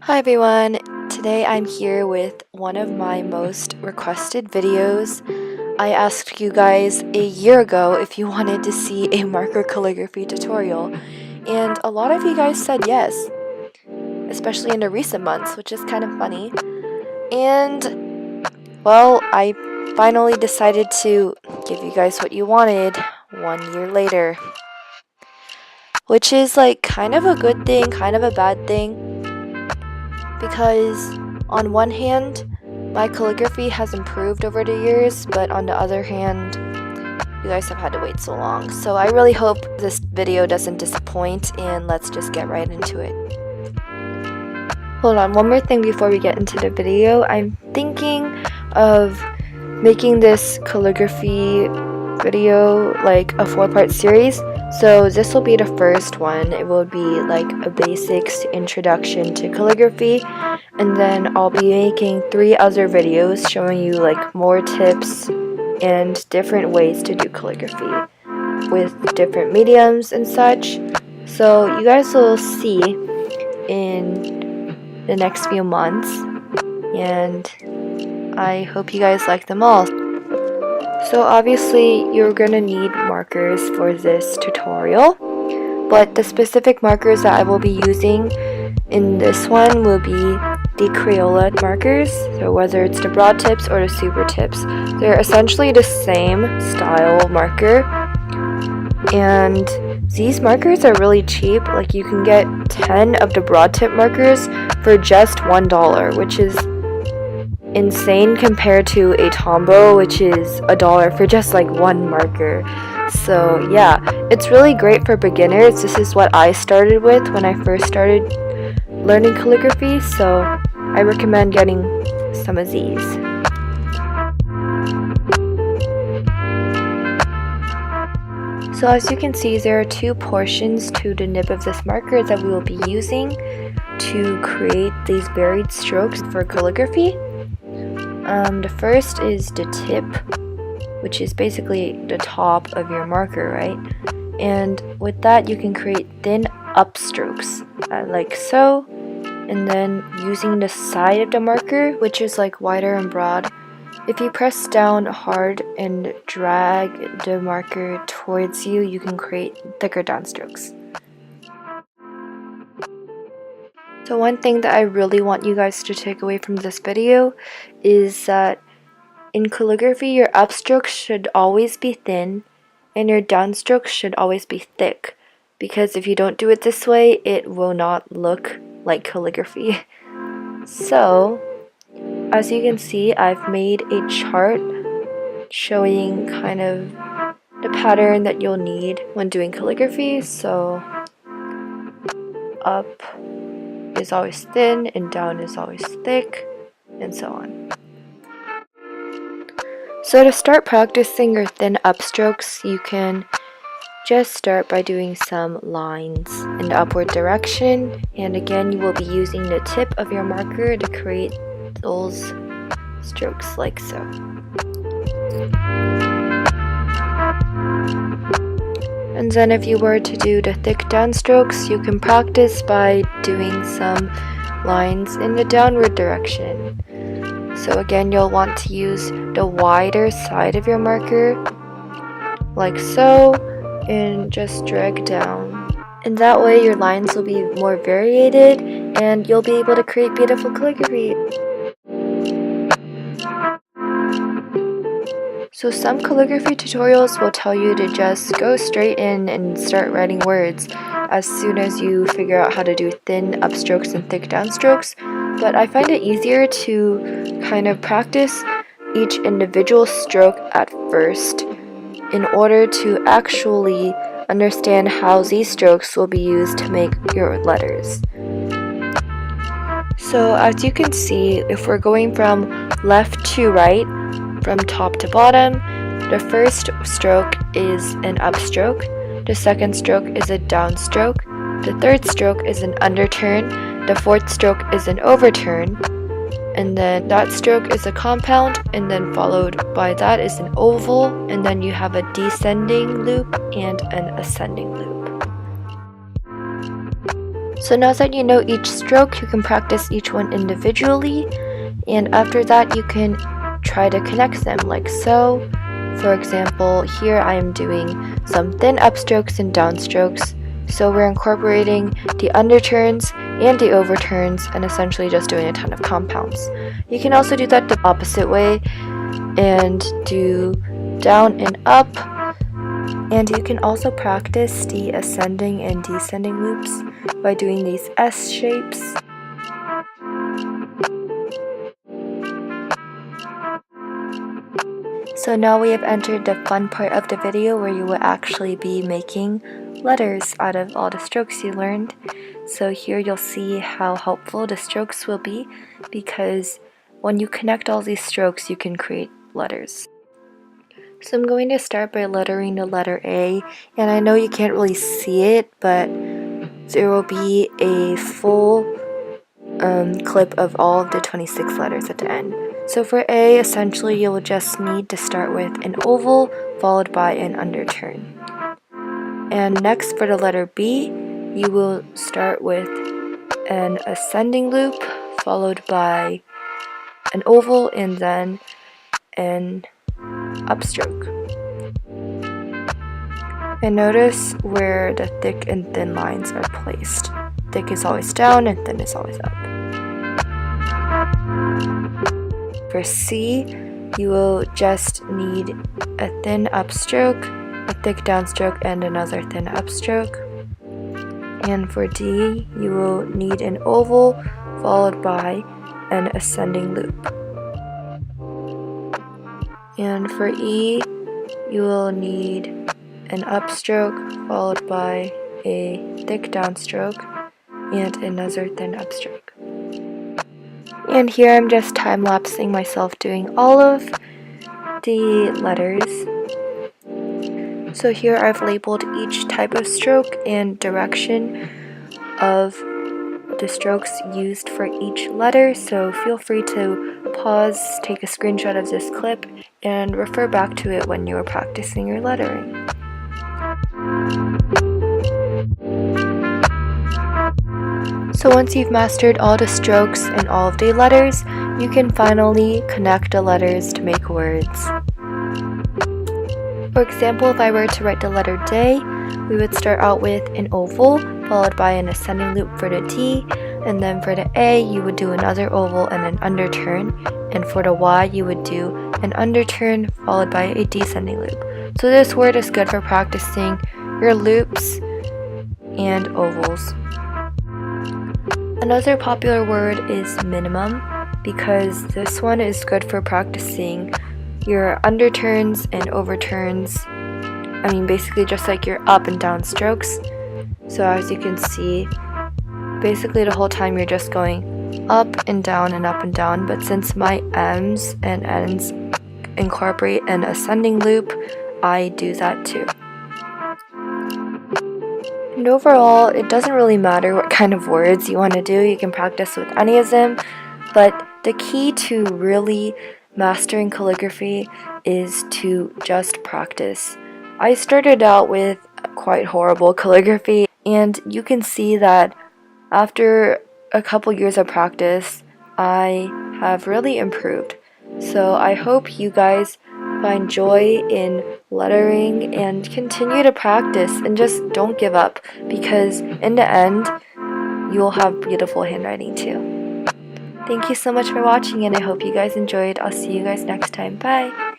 Hi everyone! Today I'm here with one of my most requested videos. I asked you guys a year ago if you wanted to see a marker calligraphy tutorial, and a lot of you guys said yes, especially in the recent months, which is kind of funny. And, well, I finally decided to give you guys what you wanted 1 year later. Which is like kind of a good thing, kind of a bad thing. Because on one hand, my calligraphy has improved over the years, but on the other hand, you guys have had to wait so long. So I really hope this video doesn't disappoint, and let's just get right into it. Hold on, one more thing before we get into the video. I'm thinking of making this calligraphy video like a 4-part series. So this will be the first one. It will be like a basics introduction to calligraphy, and then I'll be making 3 other videos showing you like more tips and different ways to do calligraphy with different mediums and such. So you guys will see in the next few months, and I hope you guys like them all. So obviously you're gonna need markers for this tutorial, but the specific markers that I will be using in this one will be the crayola markers. So whether it's the broad tips or the super tips, they're essentially the same style marker, and these markers are really cheap. Like you can get 10 of the broad tip markers for just $1, which is insane compared to a Tombow, which is $1 for just like one marker. So yeah, it's really great for beginners. This is what I started with when I first started learning calligraphy, so I recommend getting some of these. So as you can see, there are 2 portions to the nib of this marker that we will be using to create these varied strokes for calligraphy. The first is the tip, which is basically the top of your marker, right? And with that you can create thin upstrokes, like so, and then using the side of the marker, which is like wider and broad, if you press down hard and drag the marker towards you, you can create thicker downstrokes. So one thing that I really want you guys to take away from this video is that in calligraphy, your upstrokes should always be thin and your downstrokes should always be thick, because if you don't do it this way, it will not look like calligraphy. So, as you can see, I've made a chart showing kind of the pattern that you'll need when doing calligraphy. So, up is always thin and down is always thick, and so on. So to start practicing your thin upstrokes, you can just start by doing some lines in the upward direction, and again you will be using the tip of your marker to create those strokes like so. And then if you were to do the thick downstrokes, you can practice by doing some lines in the downward direction. So again, you'll want to use the wider side of your marker, like so, and just drag down. And that way your lines will be more variated, and you'll be able to create beautiful calligraphy. So some calligraphy tutorials will tell you to just go straight in and start writing words as soon as you figure out how to do thin upstrokes and thick downstrokes, but I find it easier to kind of practice each individual stroke at first in order to actually understand how these strokes will be used to make your letters. So as you can see, if we're going from left to right, from top to bottom, the first stroke is an upstroke, the second stroke is a downstroke, the third stroke is an underturn, the fourth stroke is an overturn, and then that stroke is a compound, and then followed by that is an oval, and then you have a descending loop and an ascending loop. So now that you know each stroke, you can practice each one individually, and after that you can try to connect them like so. For example, here I am doing some thin upstrokes and downstrokes, so we're incorporating the underturns and the overturns and essentially just doing a ton of compounds. You can also do that the opposite way and do down and up, and you can also practice the ascending and descending loops by doing these S shapes. So now we have entered the fun part of the video where you will actually be making letters out of all the strokes you learned. So here you'll see how helpful the strokes will be, because when you connect all these strokes you can create letters. So I'm going to start by lettering the letter A, and I know you can't really see it, but there will be a full clip of all of the 26 letters at the end. So for A, essentially you will just need to start with an oval followed by an underturn. And next for the letter B, you will start with an ascending loop followed by an oval and then an upstroke. And notice where the thick and thin lines are placed. Thick is always down and thin is always up. For C, you will just need a thin upstroke, a thick downstroke, and another thin upstroke. And for D, you will need an oval followed by an ascending loop. And for E, you will need an upstroke followed by a thick downstroke and another thin upstroke. And here I'm just time-lapsing myself doing all of the letters. So here I've labeled each type of stroke and direction of the strokes used for each letter, so feel free to pause, take a screenshot of this clip, and refer back to it when you are practicing your lettering. So once you've mastered all the strokes and all of the letters, you can finally connect the letters to make words. For example, if I were to write the letter D, we would start out with an oval followed by an ascending loop for the D, and then for the A you would do another oval and an underturn, and for the Y you would do an underturn followed by a descending loop. So this word is good for practicing your loops and ovals. Another popular word is minimum, because this one is good for practicing your underturns and overturns. I mean, basically just like your up and down strokes. So as you can see, basically the whole time you're just going up and down and up and down, but since my M's and N's incorporate an ascending loop, I do that too. And overall, it doesn't really matter what kind of words you want to do, you can practice with any of them, but the key to really mastering calligraphy is to just practice. I started out with quite horrible calligraphy, and you can see that after a couple years of practice, I have really improved. So I hope you guys find joy in lettering and continue to practice and just don't give up, because in the end, you'll have beautiful handwriting too. Thank you so much for watching, and I hope you guys enjoyed. I'll see you guys next time. Bye!